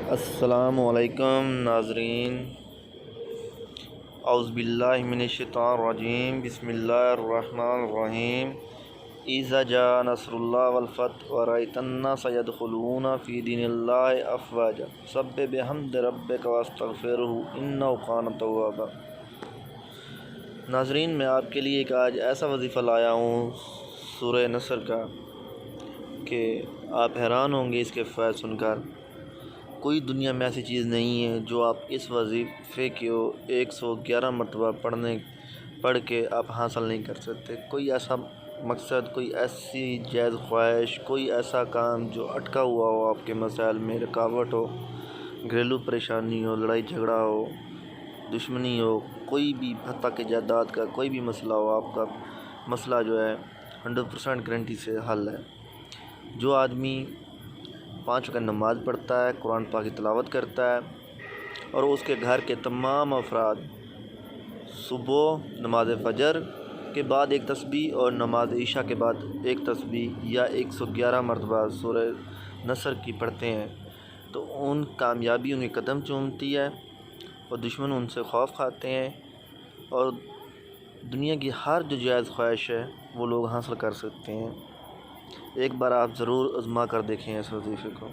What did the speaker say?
السلام علیکم ناظرین، اعوذ باللہ من الشیطان الرجیم، بسم اللہ الرحمن الرحیم۔ اذا جاء نصر اللہ والفتح ورأیت الناس يدخلون فی دین اللہ افواجا فسبح بحمد ربک واستغفرہ انہ کان توابا۔ ناظرین، میں آپ کے لیے ایک آج ایسا وظیفہ لایا ہوں سورہ نصر کا کہ آپ حیران ہوں گے اس کے فوائد سن کر۔ کوئی دنیا میں ایسی چیز نہیں ہے جو آپ اس وظیفے کو 111 مرتبہ پڑھ کے آپ حاصل نہیں کر سکتے۔ کوئی ایسا مقصد، کوئی ایسی جائز خواہش، کوئی ایسا کام جو اٹکا ہوا ہو آپ کے مسائل میں، رکاوٹ ہو، گھریلو پریشانی ہو، لڑائی جھگڑا ہو، دشمنی ہو، کوئی بھی حتیٰ کہ جائیداد کا کوئی بھی مسئلہ ہو، آپ کا مسئلہ جو ہے 100% گارنٹی سے حل ہے۔ جو آدمی 5 وقت نماز پڑھتا ہے، قرآن پاک کی تلاوت کرتا ہے، اور اس کے گھر کے تمام افراد صبح نماز فجر کے بعد ایک تسبیح اور نماز عشاء کے بعد ایک تسبیح یا 111 مرتبہ سورہ نصر کی پڑھتے ہیں تو ان کامیابی ان کے قدم چومتی ہے اور دشمن ان سے خوف کھاتے ہیں، اور دنیا کی ہر جو جائز خواہش ہے وہ لوگ حاصل کر سکتے ہیں۔ ایک بار آپ ضرور آزما کر دیکھیں اس وظیفے کو۔